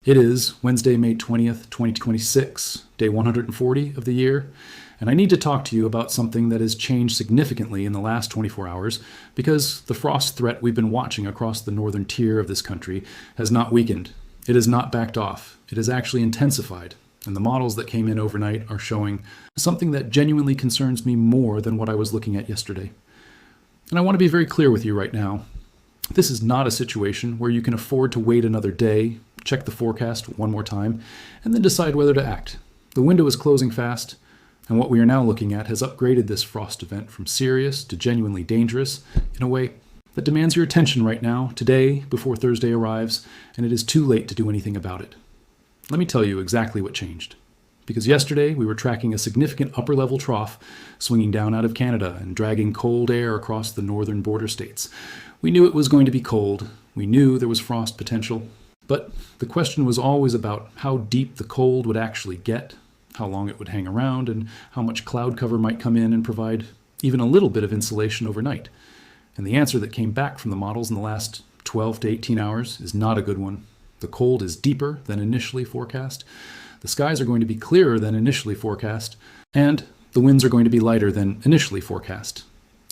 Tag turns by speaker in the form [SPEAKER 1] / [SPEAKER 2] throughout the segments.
[SPEAKER 1] It is Wednesday, May 20th, 2026, day 140 of the year, and I need to talk to you about something that has changed significantly in the last 24 hours because the frost threat we've been watching across the northern tier of this country has not weakened. It has not backed off. It has actually intensified, and the models that came in overnight are showing something that genuinely concerns me more than what I was looking at yesterday. And I want to be very clear with you right now. This is not a situation where you can afford to wait another day, check the forecast one more time, and then decide whether to act. The window is closing fast, and what we are now looking at has upgraded this frost event from serious to genuinely dangerous in a way that demands your attention right now, today, before Thursday arrives, and it is too late to do anything about it. Let me tell you exactly what changed. Because yesterday we were tracking a significant upper-level trough swinging down out of Canada and dragging cold air across the northern border states. We knew it was going to be cold. We knew there was frost potential. But the question was always about how deep the cold would actually get, how long it would hang around, and how much cloud cover might come in and provide even a little bit of insulation overnight. And the answer that came back from the models in the last 12 to 18 hours is not a good one. The cold is deeper than initially forecast. The skies are going to be clearer than initially forecast, and the winds are going to be lighter than initially forecast.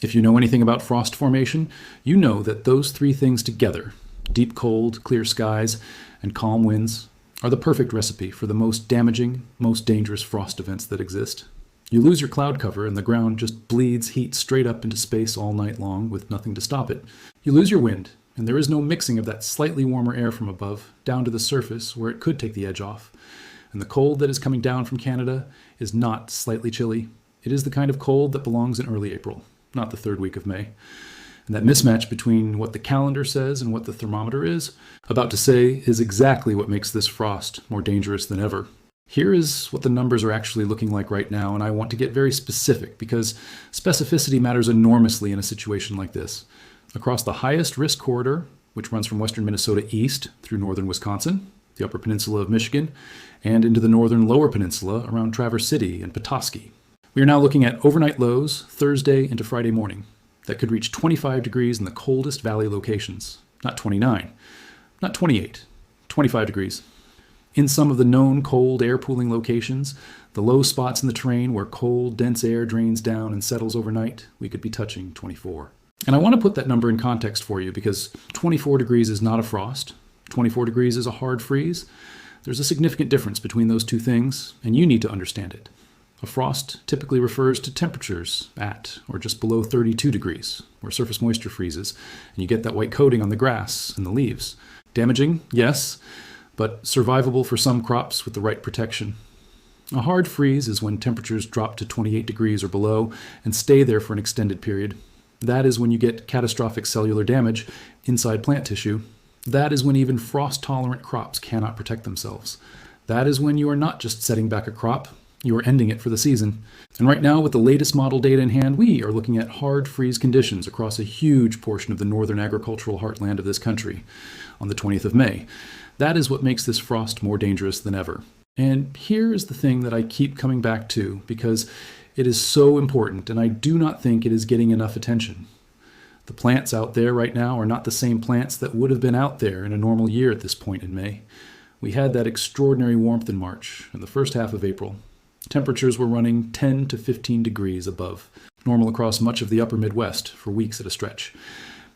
[SPEAKER 1] If you know anything about frost formation, you know that those three things together, deep cold, clear skies, and calm winds, are the perfect recipe for the most damaging, most dangerous frost events that exist. You lose your cloud cover and the ground just bleeds heat straight up into space all night long with nothing to stop it. You lose your wind, and there is no mixing of that slightly warmer air from above down to the surface where it could take the edge off. And the cold that is coming down from Canada is not slightly chilly. It is the kind of cold that belongs in early April, not the third week of May. And that mismatch between what the calendar says and what the thermometer is about to say is exactly what makes this frost more dangerous than ever. Here is what the numbers are actually looking like right now, and I want to get very specific because specificity matters enormously in a situation like this. Across the highest risk corridor, which runs from western Minnesota east through northern Wisconsin, the upper peninsula of Michigan, and into the northern lower peninsula around Traverse City and Petoskey. We are now looking at overnight lows Thursday into Friday morning that could reach 25 degrees in the coldest valley locations. Not 29, not 28, 25 degrees. In some of the known cold air pooling locations, the low spots in the terrain where cold, dense air drains down and settles overnight, we could be touching 24. And I want to put that number in context for you because 24 degrees is not a frost. 24 degrees is a hard freeze. There's a significant difference between those two things, and you need to understand it. A frost typically refers to temperatures at or just below 32 degrees, where surface moisture freezes, and you get that white coating on the grass and the leaves. Damaging, yes, but survivable for some crops with the right protection. A hard freeze is when temperatures drop to 28 degrees or below and stay there for an extended period. That is when you get catastrophic cellular damage inside plant tissue. That is when even frost-tolerant crops cannot protect themselves. That is when you are not just setting back a crop, you are ending it for the season. And right now, with the latest model data in hand, we are looking at hard freeze conditions across a huge portion of the northern agricultural heartland of this country on the 20th of May. That is what makes this frost more dangerous than ever. And here is the thing that I keep coming back to because it is so important, and I do not think it is getting enough attention. The plants out there right now are not the same plants that would have been out there in a normal year at this point in May. We had that extraordinary warmth in March and the first half of April. Temperatures were running 10 to 15 degrees above normal across much of the upper Midwest for weeks at a stretch.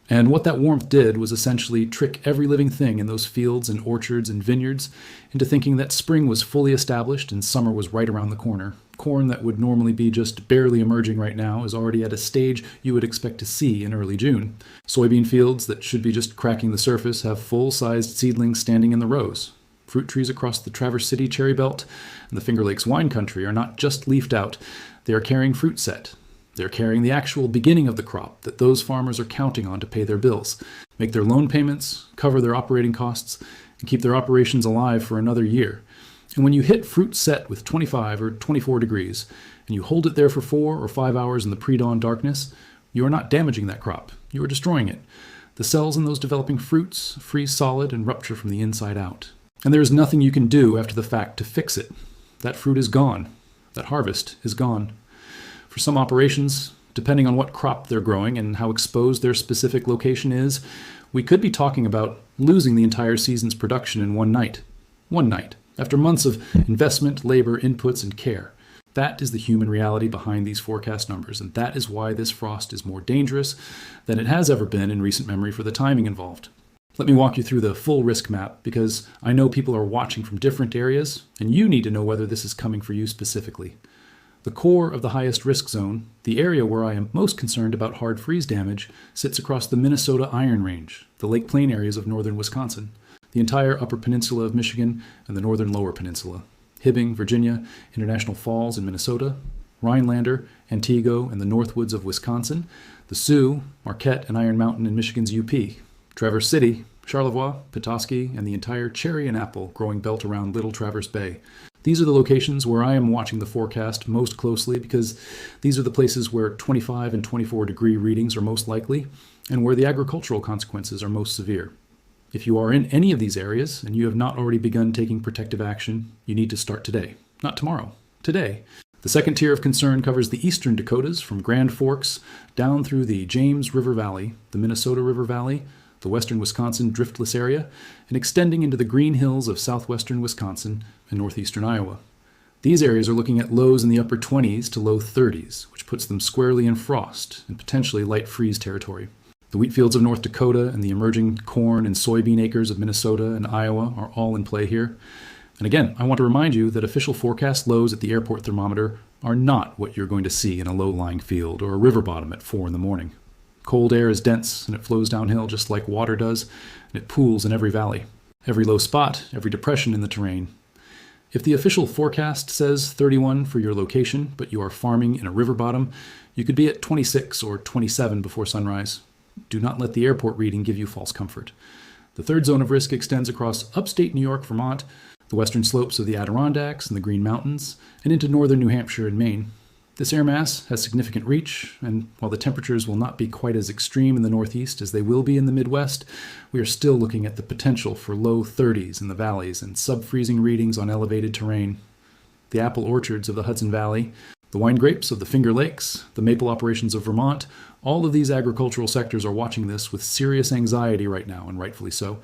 [SPEAKER 1] And what that warmth did was essentially trick every living thing in those fields and orchards and vineyards into thinking that spring was fully established and summer was right around the corner. Corn that would normally be just barely emerging right now is already at a stage you would expect to see in early June. Soybean fields that should be just cracking the surface have full-sized seedlings standing in the rows. Fruit trees across the Traverse City cherry belt and the Finger Lakes wine country are not just leafed out, they are carrying fruit set. They're carrying the actual beginning of the crop that those farmers are counting on to pay their bills, make their loan payments, cover their operating costs, and keep their operations alive for another year. And when you hit fruit set with 25 or 24 degrees, and you hold it there for 4 or 5 hours in the pre-dawn darkness, you are not damaging that crop. You are destroying it. The cells in those developing fruits freeze solid and rupture from the inside out. And there is nothing you can do after the fact to fix it. That fruit is gone. That harvest is gone. For some operations, depending on what crop they're growing and how exposed their specific location is, we could be talking about losing the entire season's production in one night. One night, after months of investment, labor, inputs, and care. That is the human reality behind these forecast numbers, and that is why this frost is more dangerous than it has ever been in recent memory for the timing involved. Let me walk you through the full risk map, because I know people are watching from different areas, and you need to know whether this is coming for you specifically. The core of the highest risk zone, the area where I am most concerned about hard freeze damage, sits across the Minnesota Iron Range, the Lake Plain areas of northern Wisconsin, the entire upper peninsula of Michigan, and the northern lower peninsula, Hibbing, Virginia, International Falls in Minnesota, Rhinelander, Antigo, and the Northwoods of Wisconsin, the Sioux, Marquette, and Iron Mountain in Michigan's UP, Traverse City, Charlevoix, Petoskey, and the entire cherry and apple growing belt around Little Traverse Bay. These are the locations where I am watching the forecast most closely, because these are the places where 25 and 24 degree readings are most likely and where the agricultural consequences are most severe. If you are in any of these areas and you have not already begun taking protective action, you need to start today, not tomorrow, today. The second tier of concern covers the eastern Dakotas from Grand Forks down through the James River Valley, the Minnesota River Valley, the western Wisconsin driftless area, and extending into the green hills of southwestern Wisconsin and northeastern Iowa. These areas are looking at lows in the upper 20s to low 30s, which puts them squarely in frost and potentially light freeze territory. The wheat fields of North Dakota and the emerging corn and soybean acres of Minnesota and Iowa are all in play here. And again, I want to remind you that official forecast lows at the airport thermometer are not what you're going to see in a low-lying field or a river bottom at 4 in the morning. Cold air is dense, and it flows downhill just like water does, and it pools in every valley, every low spot, every depression in the terrain. If the official forecast says 31 for your location, but you are farming in a river bottom, you could be at 26 or 27 before sunrise. Do not let the airport reading give you false comfort. The third zone of risk extends across upstate New York, Vermont, the western slopes of the Adirondacks and the Green Mountains, and into northern New Hampshire and Maine. This air mass has significant reach, and while the temperatures will not be quite as extreme in the Northeast as they will be in the Midwest, we are still looking at the potential for low 30s in the valleys and sub-freezing readings on elevated terrain. The apple orchards of the Hudson Valley, the wine grapes of the Finger Lakes, the maple operations of Vermont, all of these agricultural sectors are watching this with serious anxiety right now, and rightfully so.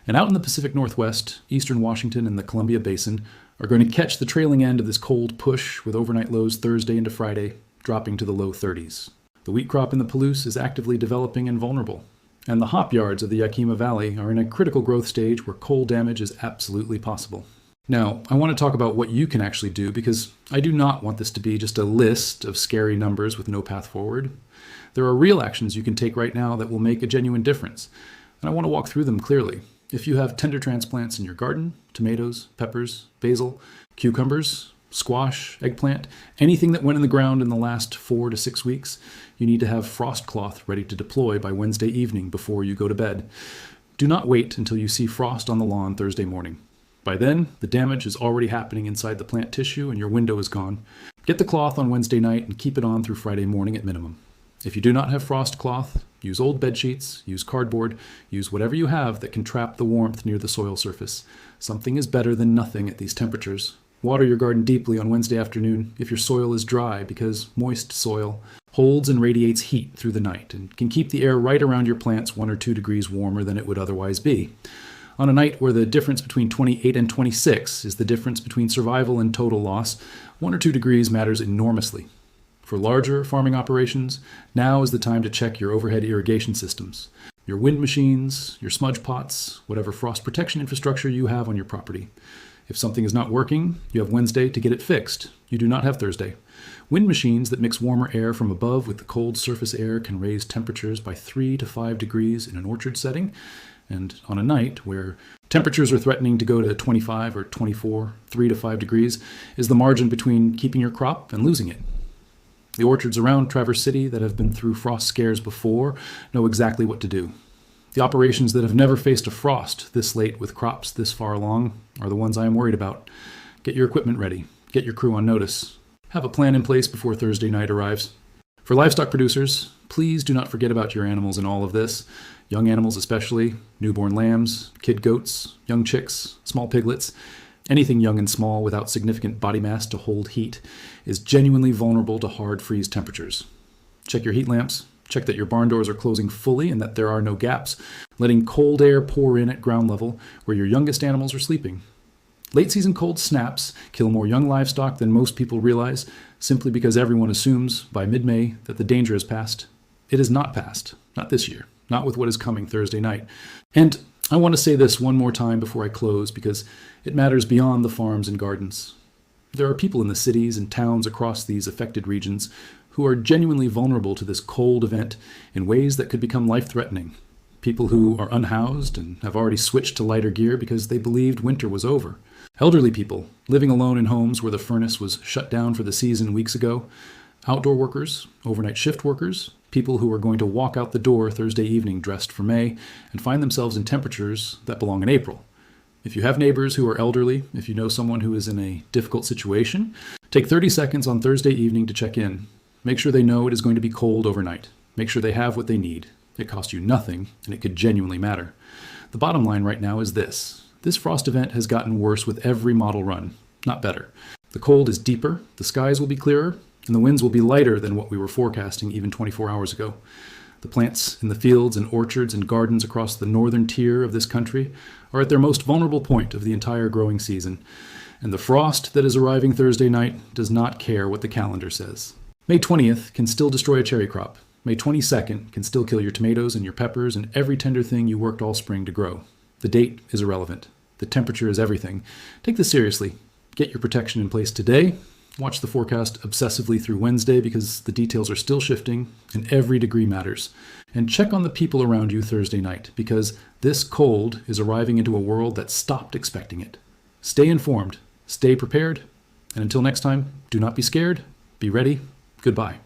[SPEAKER 1] And out in the Pacific Northwest, eastern Washington and the Columbia Basin are going to catch the trailing end of this cold push with overnight lows Thursday into Friday, dropping to the low 30s. The wheat crop in the Palouse is actively developing and vulnerable. And the hop yards of the Yakima Valley are in a critical growth stage where cold damage is absolutely possible. Now, I want to talk about what you can actually do, because I do not want this to be just a list of scary numbers with no path forward. There are real actions you can take right now that will make a genuine difference, and I want to walk through them clearly. If you have tender transplants in your garden, tomatoes, peppers, basil, cucumbers, squash, eggplant, anything that went in the ground in the last 4 to 6 weeks, you need to have frost cloth ready to deploy by Wednesday evening before you go to bed. Do not wait until you see frost on the lawn Thursday morning. By then, the damage is already happening inside the plant tissue and your window is gone. Get the cloth on Wednesday night and keep it on through Friday morning at minimum. If you do not have frost cloth, use old bed sheets, use cardboard, use whatever you have that can trap the warmth near the soil surface. Something is better than nothing at these temperatures. Water your garden deeply on Wednesday afternoon if your soil is dry, because moist soil holds and radiates heat through the night and can keep the air right around your plants 1 or 2 degrees warmer than it would otherwise be. On a night where the difference between 28 and 26 is the difference between survival and total loss, 1 or 2 degrees matters enormously. For larger farming operations, now is the time to check your overhead irrigation systems, your wind machines, your smudge pots, whatever frost protection infrastructure you have on your property. If something is not working, you have Wednesday to get it fixed. You do not have Thursday. Wind machines that mix warmer air from above with the cold surface air can raise temperatures by 3 to 5 degrees in an orchard setting. And on a night where temperatures are threatening to go to 25 or 24, 3 to 5 degrees is the margin between keeping your crop and losing it. The orchards around Traverse City that have been through frost scares before know exactly what to do. The operations that have never faced a frost this late with crops this far along are the ones I am worried about. Get your equipment ready. Get your crew on notice. Have a plan in place before Thursday night arrives. For livestock producers, please do not forget about your animals in all of this. Young animals especially, newborn lambs, kid goats, young chicks, small piglets. Anything young and small without significant body mass to hold heat is genuinely vulnerable to hard freeze temperatures. Check your heat lamps. Check that your barn doors are closing fully and that there are no gaps, letting cold air pour in at ground level where your youngest animals are sleeping. Late season cold snaps kill more young livestock than most people realize, simply because everyone assumes by mid-May that the danger has passed. It has not passed. Not this year. Not with what is coming Thursday night. And I want to say this one more time before I close, because it matters beyond the farms and gardens. There are people in the cities and towns across these affected regions who are genuinely vulnerable to this cold event in ways that could become life-threatening. People who are unhoused and have already switched to lighter gear because they believed winter was over. Elderly people living alone in homes where the furnace was shut down for the season weeks ago. Outdoor workers, overnight shift workers, people who are going to walk out the door Thursday evening dressed for May and find themselves in temperatures that belong in April. If you have neighbors who are elderly, if you know someone who is in a difficult situation, take 30 seconds on Thursday evening to check in. Make sure they know it is going to be cold overnight. Make sure they have what they need. It costs you nothing, and it could genuinely matter. The bottom line right now is this. This frost event has gotten worse with every model run, not better. The cold is deeper, the skies will be clearer, and the winds will be lighter than what we were forecasting even 24 hours ago. The plants in the fields and orchards and gardens across the northern tier of this country are at their most vulnerable point of the entire growing season, and the frost that is arriving Thursday night does not care what the calendar says. May 20th can still destroy a cherry crop. May 22nd can still kill your tomatoes and your peppers and every tender thing you worked all spring to grow. The date is irrelevant. The temperature is everything. Take this seriously. Get your protection in place today. Watch the forecast obsessively through Wednesday because the details are still shifting and every degree matters. And check on the people around you Thursday night because this cold is arriving into a world that stopped expecting it. Stay informed, stay prepared, and until next time, do not be scared, be ready, goodbye.